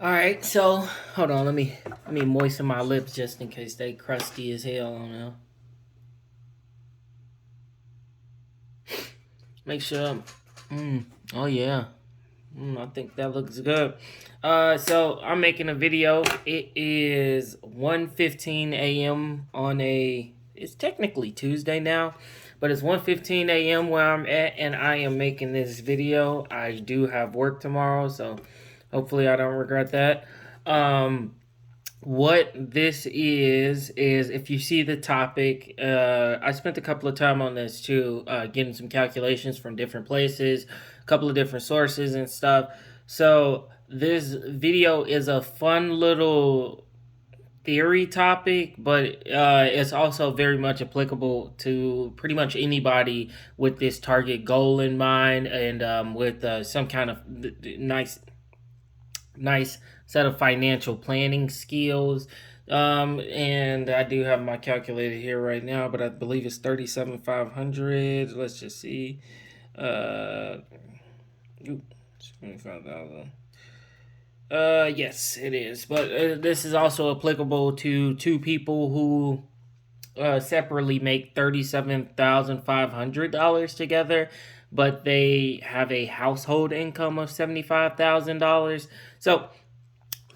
All right, so hold on. Let me moisten my lips just in case they crusty as hell. I don't know. Make sure. Mm, oh yeah. I think that looks good. So I'm making a video. It is 1:15 a.m. on a. It's technically Tuesday now, but it's 1:15 a.m. where I'm at, and I am making this video. I do have work tomorrow, so hopefully I don't regret that. What this is if you see the topic, I spent a couple of time on this too, getting some calculations from different places, a couple of different sources and stuff. So this video is a fun little theory topic, but it's also very much applicable to pretty much anybody with this target goal in mind, and with some kind of nice set of financial planning skills. And I do have my calculator here right now, but I believe it's 37,500. Let's just see. 25,000. Yes, it is. But this is also applicable to two people who separately make $37,500 together, but they have a household income of $75,000. So,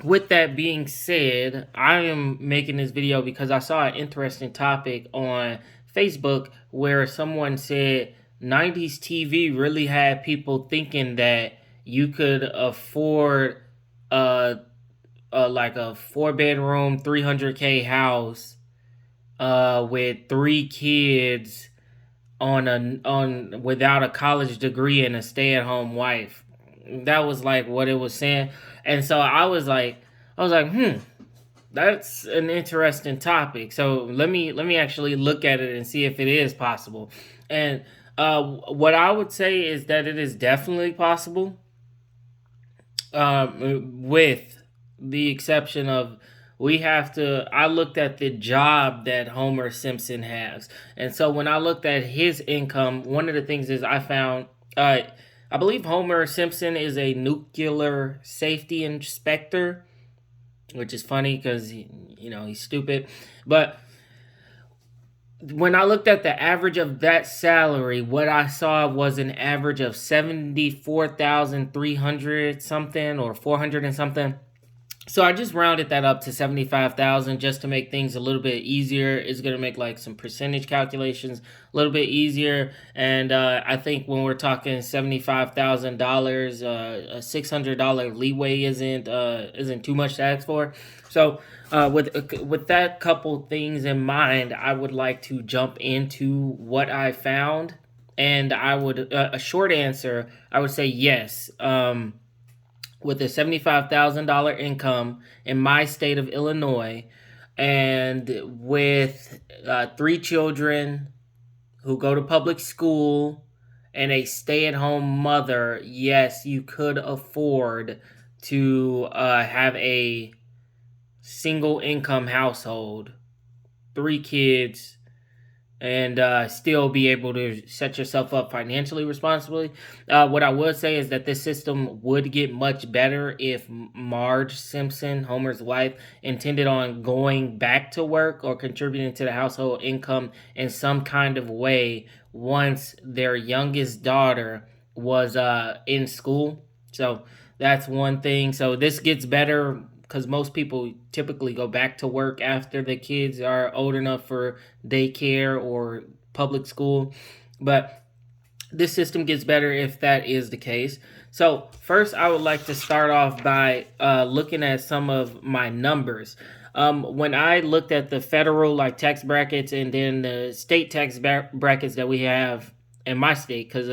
with that being said, I am making this video because I saw an interesting topic on Facebook where someone said 90s TV really had people thinking that you could afford a, like a 4 bedroom 300K house with three kids on without a college degree and a stay-at-home wife. That was like what it was saying. And so I was like, that's an interesting topic. So let me actually look at it and see if it is possible. And what I would say is that it is definitely possible, with the exception of we have to. I looked at the job that Homer Simpson has, and so when I looked at his income, one of the things is I found. I believe Homer Simpson is a nuclear safety inspector, which is funny because he's stupid. But when I looked at the average of that salary, what I saw was an average of 74,300 something, or 400 and something. So I just rounded that up to 75,000 just to make things a little bit easier. It's gonna make like some percentage calculations a little bit easier, and I think when we're talking $75,000, a $600 leeway isn't too much to ask for. So with that couple things in mind, I would like to jump into what I found, and I would a short answer. I would say yes. With a $75,000 income in my state of Illinois, and with three children who go to public school and a stay at home mother, yes, you could afford to have a single income household, three kids, and still be able to set yourself up financially responsibly. What I would say is that this system would get much better if Marge Simpson, Homer's wife, intended on going back to work or contributing to the household income in some kind of way once their youngest daughter was in school. So that's one thing. So this gets better because most people typically go back to work after the kids are old enough for daycare or public school. But this system gets better if that is the case. So first, I would like to start off by looking at some of my numbers. When I looked at the federal tax brackets and then the state tax brackets that we have in my state, because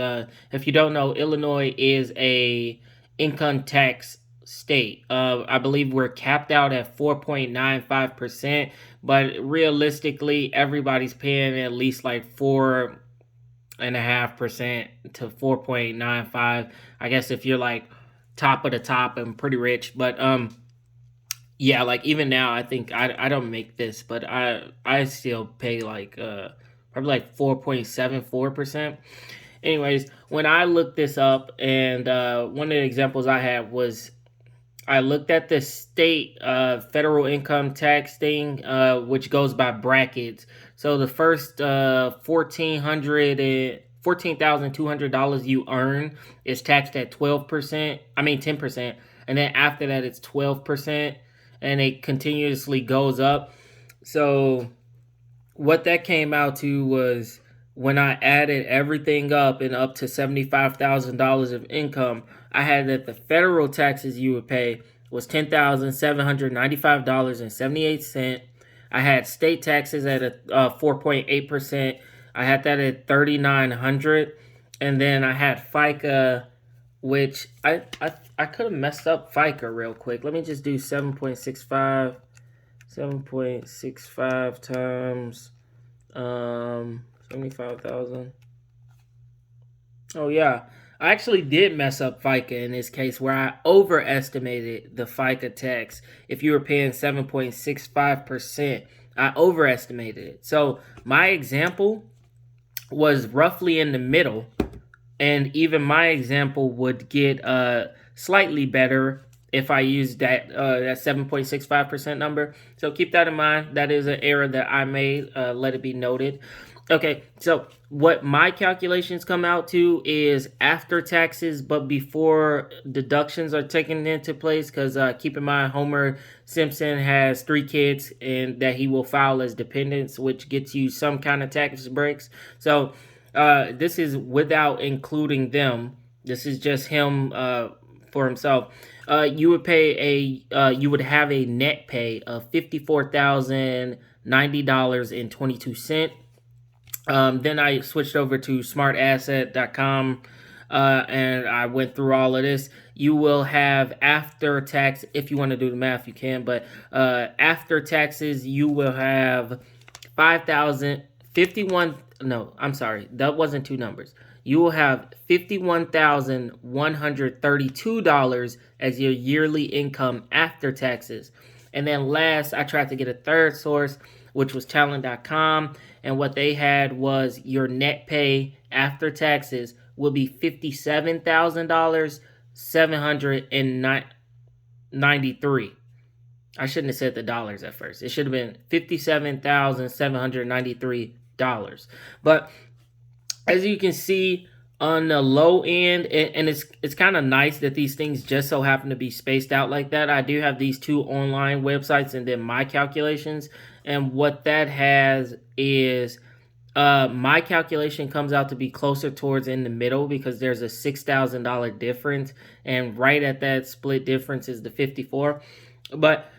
if you don't know, Illinois is a income tax state. I believe we're capped out at 4.95%, but realistically, everybody's paying at least like 4.5% to 4.95. I guess if you're like top of the top and pretty rich, but yeah, like even now, I think I don't make this, but I still pay like probably like 4.74%. Anyways, when I looked this up, and one of the examples I had was I looked at the state federal income tax thing, which goes by brackets. So the first $14,200 you earn is taxed at 12%. I mean 10%, and then after that it's 12%, and it continuously goes up. So what that came out to was, when I added everything up and up to $75,000 of income, I had that the federal taxes you would pay was $10,795.78. I had state taxes at a 4.8%. I had that at 3,900, and then I had FICA, which I could have messed up FICA real quick. Let me just do 7.65. 7.65 times 75,000. Oh yeah, I actually did mess up FICA in this case, where I overestimated the FICA tax. If you were paying 7.65%, I overestimated it. So my example was roughly in the middle, and even my example would get slightly better if I use that 7.65% number. So keep that in mind. That is an error that I made. Let it be noted. Okay, so what my calculations come out to is after taxes, but before deductions are taken into place. Because keep in mind, Homer Simpson has 3 kids, and that he will file as dependents, which gets you some kind of tax breaks. So this is without including them. This is just him for himself. You would you would have a net pay of $54,090.22. Then I switched over to smartasset.com, and I went through all of this. You will have after tax, if you want to do the math, you can, but after taxes, you will have 5,051. No, I'm sorry, that wasn't 2 numbers. You will have $51,132 as your yearly income after taxes. And then last, I tried to get a third source, which was talent.com. And what they had was your net pay after taxes will be $57,793. I shouldn't have said the dollars at first. It should have been $57,793. But as you can see on the low end, and it's kind of nice that these things just so happen to be spaced out like that. I do have these 2 online websites and then my calculations. And what that has is my calculation comes out to be closer towards in the middle, because there's a $6,000 difference. And right at that split difference is the 54. But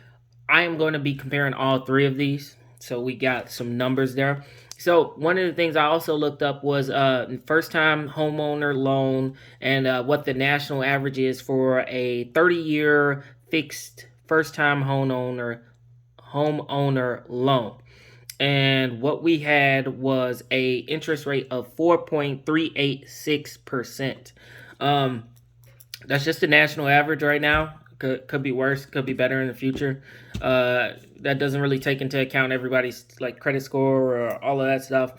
I am going to be comparing all 3 of these. So we got some numbers there. So one of the things I also looked up was first-time homeowner loan, and what the national average is for a 30-year fixed first-time homeowner loan. And what we had was a interest rate of 4.386%. That's just the national average right now. Could be worse, could be better in the future. That doesn't really take into account everybody's like credit score or all of that stuff.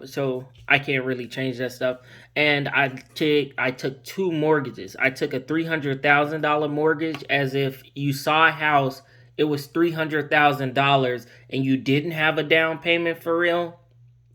So I can't really change that stuff. And I took 2 mortgages. I took a $300,000 mortgage, as if you saw a house, it was $300,000, and you didn't have a down payment for real.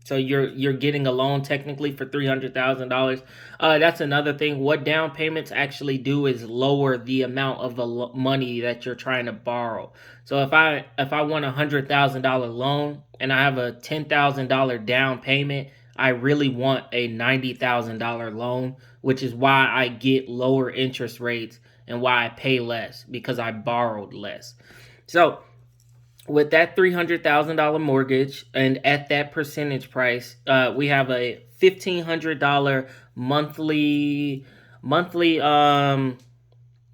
So you're getting a loan technically for $300,000. That's another thing. What down payments actually do is lower the amount of the money that you're trying to borrow. So if I want a $100,000 loan and I have a $10,000 down payment, I really want a $90,000 loan, which is why I get lower interest rates and why I pay less, because I borrowed less. So with that $300,000 mortgage, and at that percentage price, we have a $1,500 monthly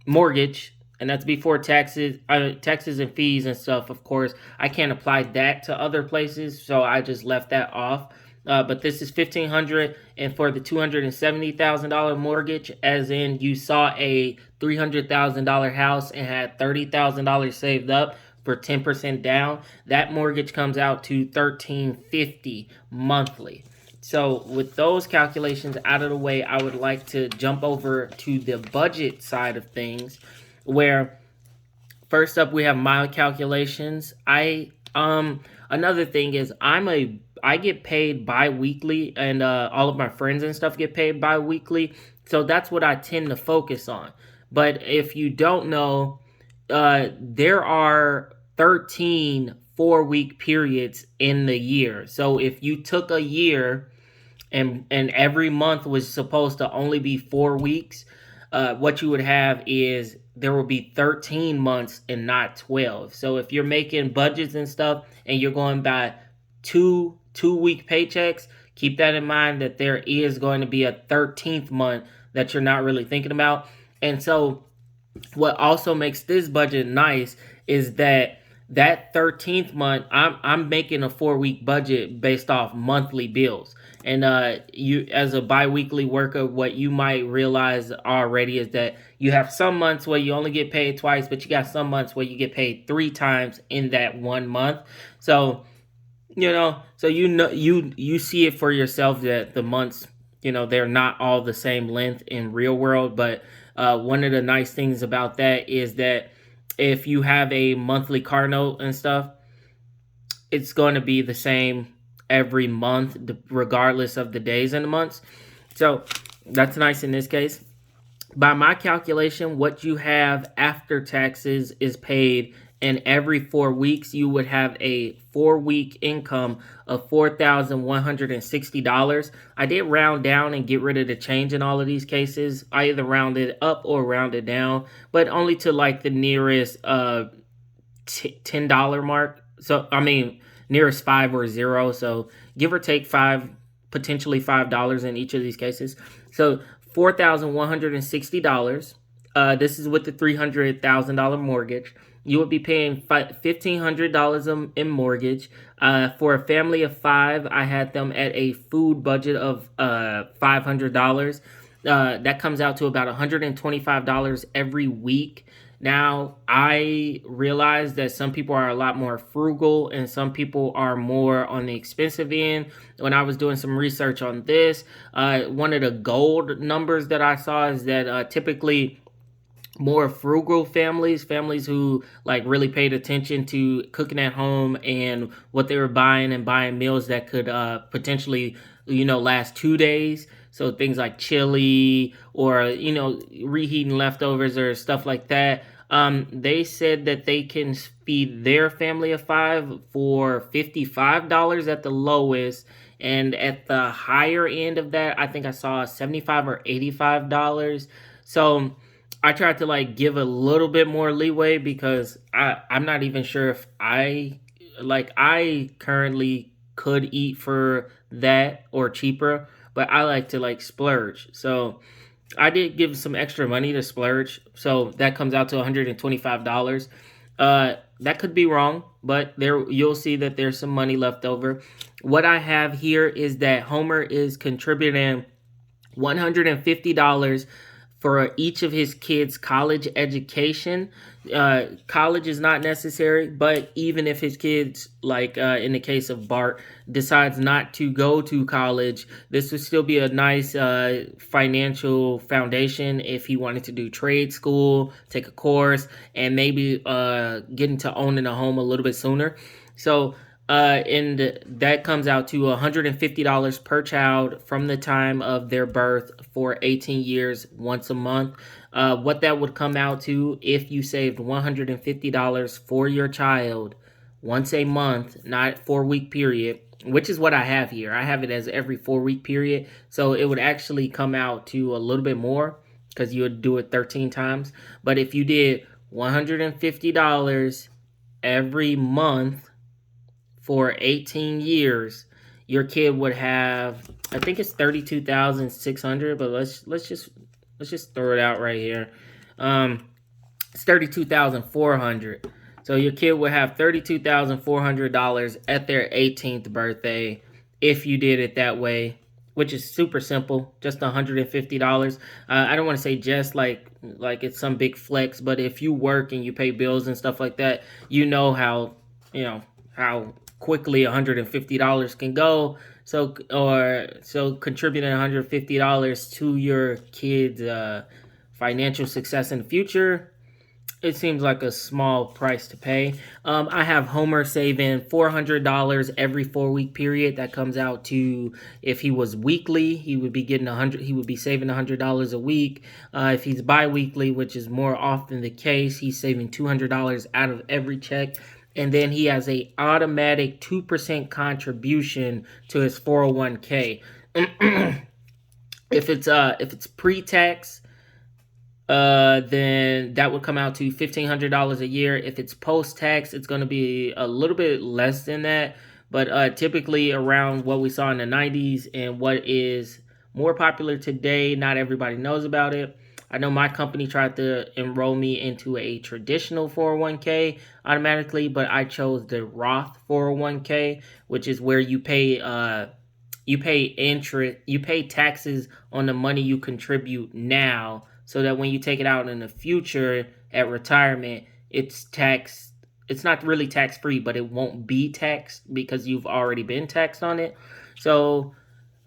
mortgage, and that's before taxes and fees and stuff. Of course, I can't apply that to other places, so I just left that off. But this is $1,500, and for the $270,000 mortgage, as in you saw a $300,000 house and had $30,000 saved up for 10% down, that mortgage comes out to $1,350 monthly. So with those calculations out of the way, I would like to jump over to the budget side of things. where first up we have my calculations. Another thing is I get paid bi-weekly, and all of my friends and stuff get paid bi-weekly. So that's what I tend to focus on. But if you don't know, there are 13 4-week periods in the year. So if you took a year and every month was supposed to only be 4 weeks, what you would have is there will be 13 months and not 12. So if you're making budgets and stuff and you're going by two-week paychecks, keep that in mind, that there is going to be a 13th month that you're not really thinking about. And so what also makes this budget nice is that 13th month, I'm making a 4-week budget based off monthly bills. And you, as a bi-weekly worker, what you might realize already is that you have some months where you only get paid twice, but you got some months where you get paid 3 times in that 1 month. So you see it for yourself that the months, they're not all the same length in real world. But one of the nice things about that is that if you have a monthly car note and stuff, it's going to be the same every month, regardless of the days in the months. So that's nice in this case. By my calculation, what you have after taxes is paid, and every 4 weeks you would have a 4-week income of $4,160. I did round down and get rid of the change in all of these cases. I either rounded up or rounded down, but only to like the nearest $10 mark. So I mean, nearest 5 or 0. So give or take potentially $5 in each of these cases. So $4,160. This is with the $300,000 mortgage. You would be paying $1,500 in mortgage. For a family of 5, I had them at a food budget of $500. That comes out to about $125 every week. Now, I realize that some people are a lot more frugal and some people are more on the expensive end. When I was doing some research on this, one of the gold numbers that I saw is that typically more frugal families who like really paid attention to cooking at home and what they were buying, and buying meals that could potentially last 2 days. So things like chili or reheating leftovers or stuff like that. They said that they can feed their family of 5 for $55 at the lowest, and at the higher end of that, I think I saw $75 or $85. So I tried to like give a little bit more leeway, because I'm not even sure if I currently could eat for that or cheaper, but I like to like splurge. So I did give some extra money to splurge. So that comes out to $125. That could be wrong, but there you'll see that there's some money left over. What I have here is that Homer is contributing $150 for each of his kids' college education. College is not necessary, but even if his kids, like in the case of Bart, decides not to go to college, this would still be a nice financial foundation if he wanted to do trade school, take a course, and maybe get into owning a home a little bit sooner. So and that comes out to $150 per child from the time of their birth for 18 years, once a month. What that would come out to if you saved $150 for your child once a month, not 4-week period, which is what I have here. I have it as every 4-week period. So it would actually come out to a little bit more, because you would do it 13 times. But if you did $150 every month for 18 years, your kid would have, I think it's 32,600, but let's just throw it out right here. It's 32,400. So your kid would have $32,400 at their 18th birthday if you did it that way, which is super simple, just $150. I don't want to say just like it's some big flex, but if you work and you pay bills and stuff like that, how quickly $150 can go. So contributing $150 to your kids' financial success in the future, it seems like a small price to pay. I have Homer saving $400 every 4 week period. That comes out to, if he was weekly, he would be getting 100. He would be saving $100 a week. If he's biweekly, which is more often the case, he's saving $200 out of every check. And then he has a automatic 2% contribution to his 401k. If it's pre-tax, then that would come out to $1,500 a year. If it's post-tax, it's going to be a little bit less than that, but typically around what we saw in the 90s and what is more popular today. Not everybody knows about it. I know my company tried to enroll me into a traditional 401k automatically, but I chose the Roth 401k, which is where you pay interest, you pay taxes on the money you contribute now, so that when you take it out in the future at retirement, it's taxed. It's not really tax free, but it won't be taxed because you've already been taxed on it. So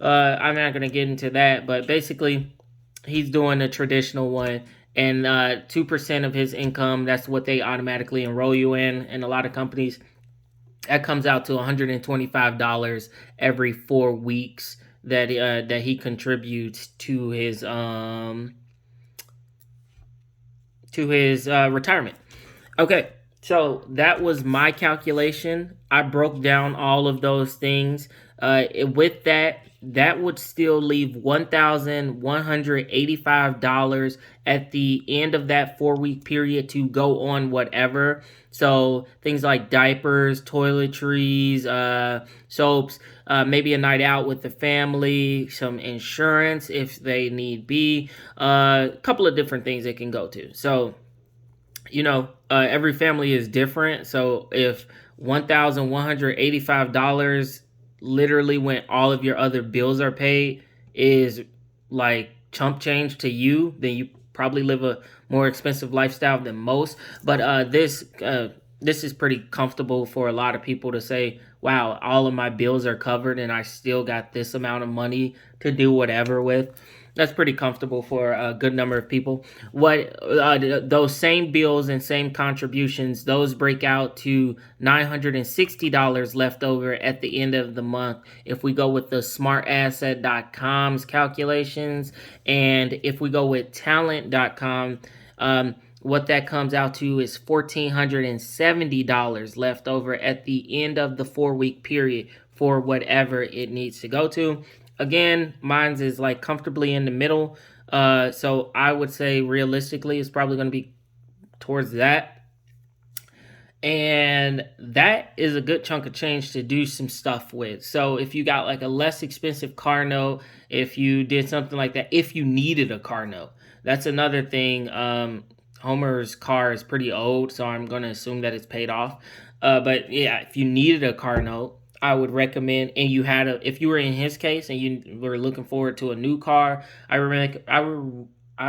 I'm not going to get into that, but basically, he's doing the traditional one, and 2% of his income, that's what they automatically enroll you in. And a lot of companies, that comes out to $125 every 4 weeks that he contributes to his retirement. Okay, so that was my calculation. I broke down all of those things. With that would still leave $1,185 at the end of that 4 week period to go on whatever. So things like diapers, toiletries, soaps, maybe a night out with the family, some insurance if they need be, a couple of different things it can go to. So, every family is different. So if $1,185 literally when all of your other bills are paid is like chump change to you, then you probably live a more expensive lifestyle than most. But this is pretty comfortable for a lot of people to say, wow, all of my bills are covered and I still got this amount of money to do whatever with. That's pretty comfortable for a good number of people. Those same bills and same contributions, those break out to $960 left over at the end of the month if we go with the smartasset.com's calculations. And if we go with talent.com, what that comes out to is $1,470 left over at the end of the 4 week period for whatever it needs to go to. Again, mine's is like comfortably in the middle. So I would say realistically, it's probably going to be towards that. And that is a good chunk of change to do some stuff with. So if you got like a less expensive car note, if you did something like that, if you needed a car note, that's another thing. Homer's car is pretty old, so I'm going to assume that it's paid off. But yeah, if you needed a car note, I would recommend, and if you were in his case and you were looking forward to a new car, I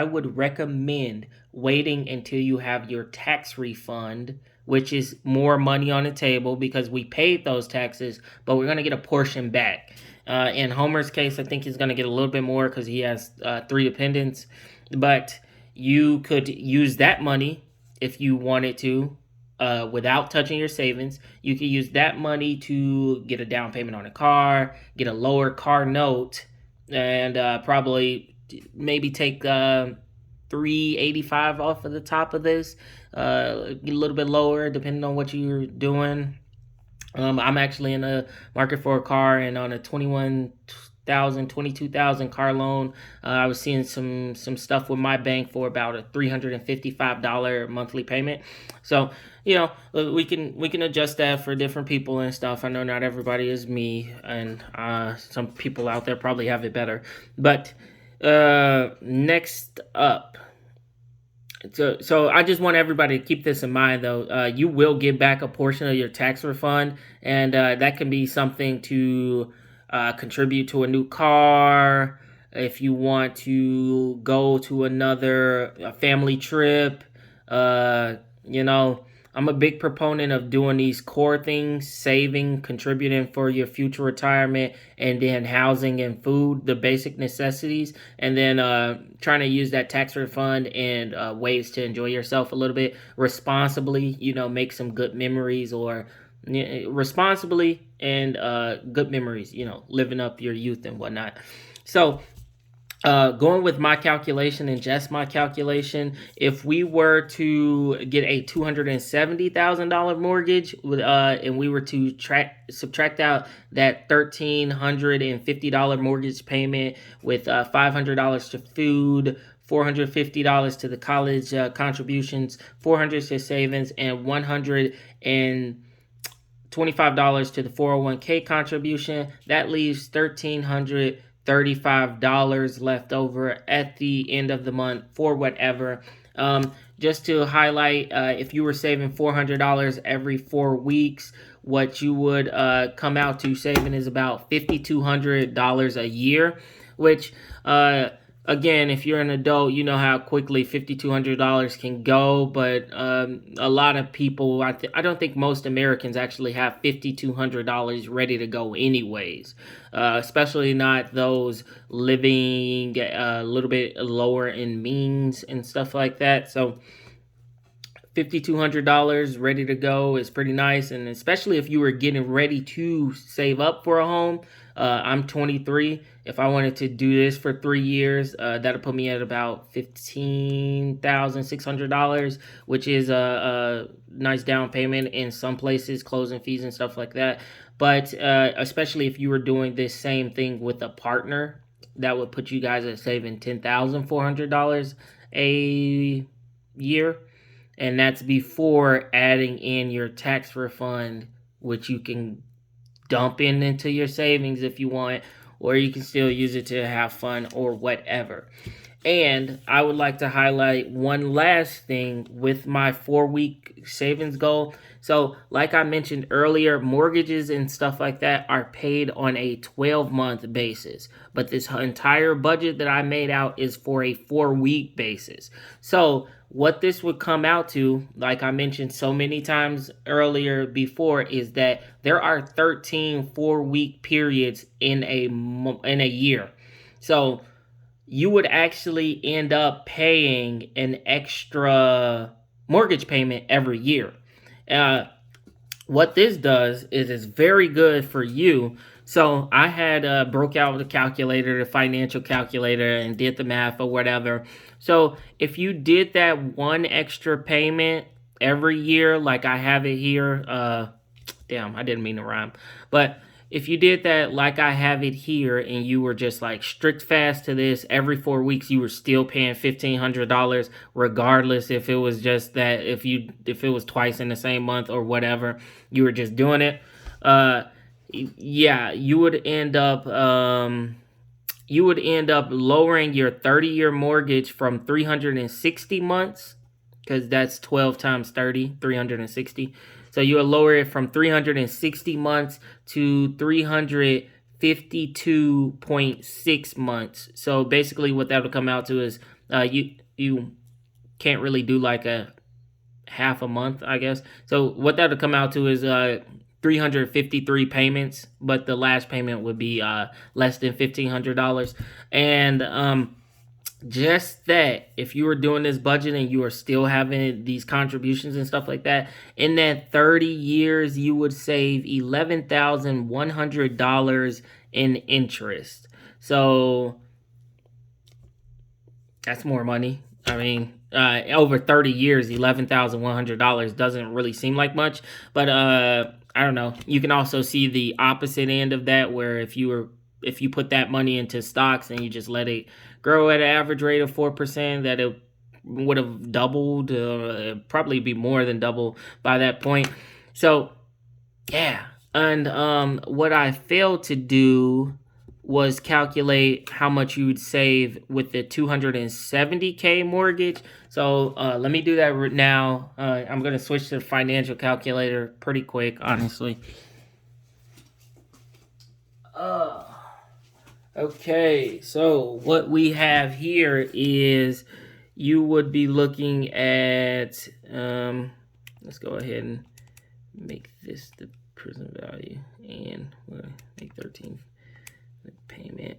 would recommend waiting until you have your tax refund, which is more money on the table because we paid those taxes, but we're going to get a portion back. In Homer's case, I think he's going to get a little bit more because he has 3 dependents, but you could use that money if you wanted to. Without touching your savings, you can use that money to get a down payment on a car, get a lower car note, and probably maybe take $385 off of the top of this, a little bit lower depending on what you're doing. I'm actually in the market for a car, and on a 22,000 car loan, I was seeing some stuff with my bank for about a $355 monthly payment. So we can adjust that for different people and stuff. I know not everybody is me, and some people out there probably have it better. But next up, so I just want everybody to keep this in mind, though. You will get back a portion of your tax refund, and that can be something to contribute to a new car, if you want to go to another family trip, I'm a big proponent of doing these core things: saving, contributing for your future retirement, and then housing and food, the basic necessities, and then trying to use that tax refund and ways to enjoy yourself a little bit responsibly. Make some good memories, or responsibly, and good memories. Living up your youth and whatnot. So going with my calculation and just my calculation, if we were to get a $270,000 mortgage, and we were to subtract out that $1,350 mortgage payment with $500 to food, $450 to the college contributions, $400 to savings, and $125 to the 401k contribution, that leaves $1,335 left over at the end of the month for whatever. Just to highlight, if you were saving $400 every 4 weeks, what you would come out to saving is about $5,200 a year, which again, if you're an adult, you know how quickly $5,200 can go. But a lot of people, I don't think most Americans actually have $5,200 ready to go anyways. Especially not those living a little bit lower in means and stuff like that. So $5,200 ready to go is pretty nice, and especially if you were getting ready to save up for a home. I'm 23. If I wanted to do this for 3 years, that'll put me at about $15,600, which is a nice down payment in some places, closing fees and stuff like that. But especially if you were doing this same thing with a partner, that would put you guys at saving $10,400 a year. And that's before adding in your tax refund, which you can dump into your savings if you want, or you can still use it to have fun or whatever. And I would like to highlight one last thing with my 4-week savings goal. So like I mentioned earlier, mortgages and stuff like that are paid on a 12-month basis. But this entire budget that I made out is for a 4-week basis. So what this would come out to, like I mentioned so many times earlier before, is that there are 13 4-week periods in a year. So you would actually end up paying an extra mortgage payment every year. What this does is it's very good for you. So I had broke out the calculator, the financial calculator, and did the math or whatever. So if you did that one extra payment every year, like I have it here, damn, I didn't mean to rhyme, but if you did that like I have it here, and you were just like strict fast to this every 4 weeks, you were still paying $1,500 regardless if it was just that, if it was twice in the same month or whatever, you were just doing it. Yeah, you would end up lowering your 30-year mortgage from 360 months, because that's 12 times 30, 360. So you will lower it from 360 months to 352.6 months. So basically what that will come out to is you can't really do like a half a month, I guess. So what that will come out to is 353 payments, but the last payment would be less than $1,500. And just that, if you were doing this budget and you are still having these contributions and stuff like that, in that 30 years, you would save $11,100 in interest. So that's more money. I mean, over 30 years, $11,100 doesn't really seem like much, but I don't know. You can also see the opposite end of that, where if you put that money into stocks and you just let it grow at an average rate of 4%, that it would have doubled, probably be more than double by that point. So, yeah. And what I failed to do was calculate how much you would save with the $270K mortgage. So let me do that right now. I'm going to switch to the financial calculator pretty quick, honestly. Okay, so what we have here is you would be looking at Let's go ahead and make this the present value, and we'll make 13 payment.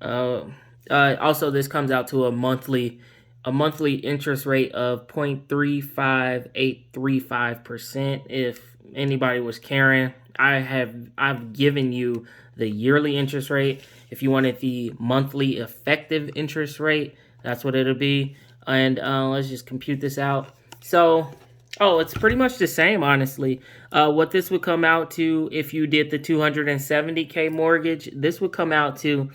Also, this comes out to a monthly interest rate of 0.35835%. If anybody was caring, I've given you the yearly interest rate. If you wanted the monthly effective interest rate, that's what it'll be. And let's just compute this out. So, it's pretty much the same, honestly. What this would come out to if you did the 270K mortgage, this would come out to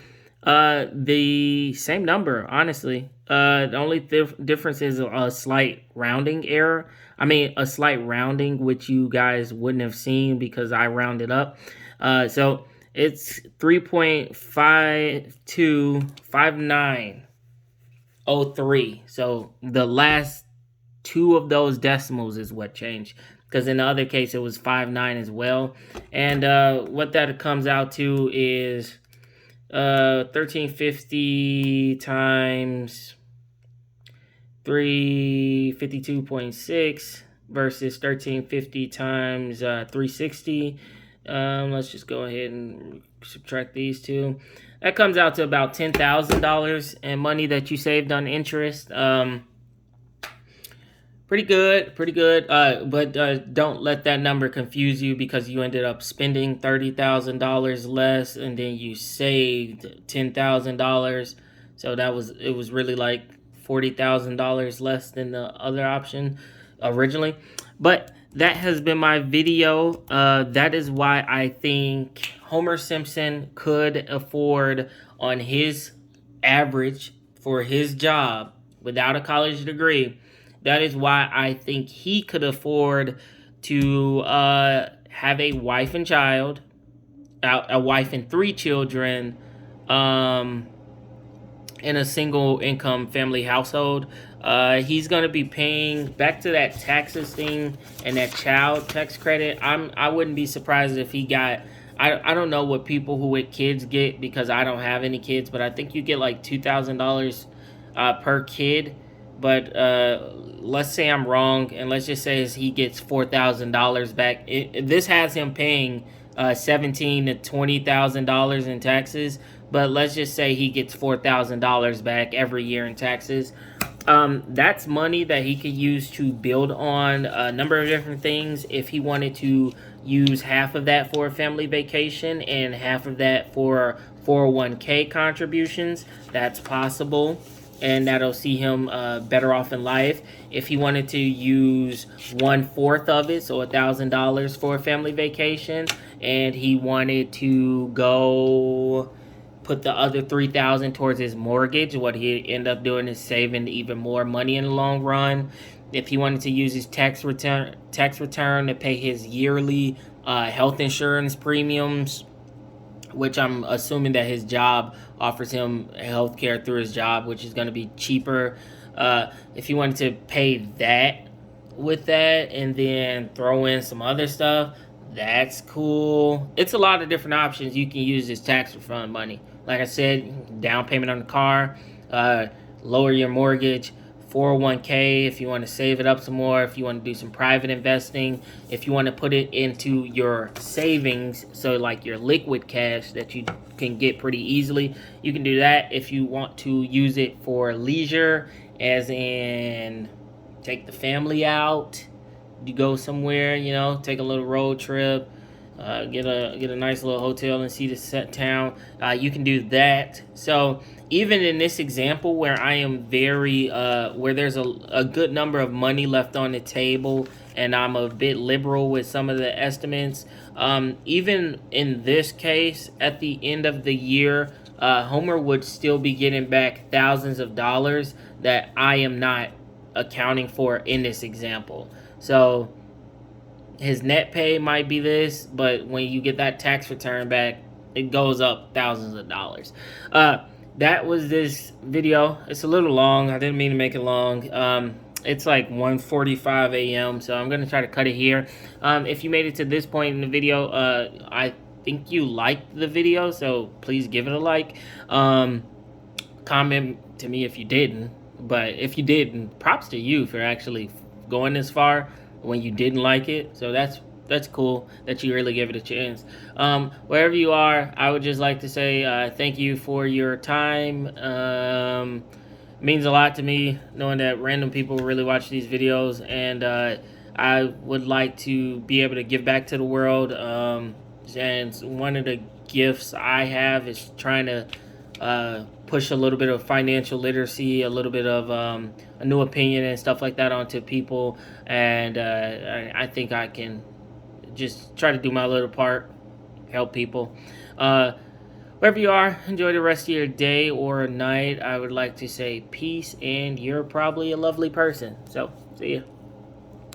the same number, honestly. The only difference is a slight rounding error. I mean, a slight rounding, which you guys wouldn't have seen because I rounded up. So it's 3.525903. So the last two of those decimals is what changed, because in the other case it was 59 as well. And what that comes out to is 1350 times 352.6 versus 1350 times 360. Let's just go ahead and subtract these two. That comes out to about $10,000 in money that you saved on interest. Pretty good. But don't let that number confuse you, because you ended up spending $30,000 less and then you saved $10,000. So it was really like $40,000 less than the other option originally. But that has been my video. That is why I think Homer Simpson could afford, on his average for his job without a college degree, that is why I think he could afford to have a wife and child, a wife and 3 children, in a single income family household. He's going to be paying back to that taxes thing and that child tax credit. I wouldn't be surprised if he got, I don't know what people who with kids get, because I don't have any kids, but I think you get like $2,000 per kid. But let's say I'm wrong, and let's just say he gets $4,000 back. This has him paying $17,000 to $20,000 in taxes, but let's just say he gets $4,000 back every year in taxes. That's money that he could use to build on a number of different things. If he wanted to use half of that for a family vacation and half of that for 401k contributions, that's possible. And that'll see him better off in life. If he wanted to use 1/4 of it, so $1,000 for a family vacation, and he wanted to go put the other $3,000 towards his mortgage, what he'd end up doing is saving even more money in the long run. If he wanted to use his tax return to pay his yearly health insurance premiums, which I'm assuming that his job offers him health care through his job, which is going to be cheaper. If you wanted to pay that with that and then throw in some other stuff, that's cool. It's a lot of different options you can use this tax refund money. Like I said, down payment on the car, lower your mortgage, 401k if you want to save it up some more, if you want to do some private investing, if you want to put it into your savings, so like your liquid cash that you can get pretty easily, you can do that. If you want to use it for leisure, as in take the family out, you go somewhere, take a little road trip, get a nice little hotel and see the set town, you can do that. So even in this example where I am where there's a good number of money left on the table and I'm a bit liberal with some of the estimates, even in this case, at the end of the year, Homer would still be getting back thousands of dollars that I am not accounting for in this example. So his net pay might be this, but when you get that tax return back, it goes up thousands of dollars. That was this video. It's a little long. I didn't mean to make it long. It's like 1:45 a.m., so I'm going to try to cut it here. If you made it to this point in the video, I think you liked the video, so please give it a like. Comment to me if you didn't, but if you didn't, props to you for actually going this far when you didn't like it. So that's cool that you really give it a chance. Wherever you are, I would just like to say thank you for your time. It means a lot to me knowing that random people really watch these videos, and I would like to be able to give back to the world. And one of the gifts I have is trying to push a little bit of financial literacy, a little bit of a new opinion and stuff like that onto people. And I think I can just try to do my little part, help people. Wherever you are, enjoy the rest of your day or night. I would like to say peace, and you're probably a lovely person. So, see ya.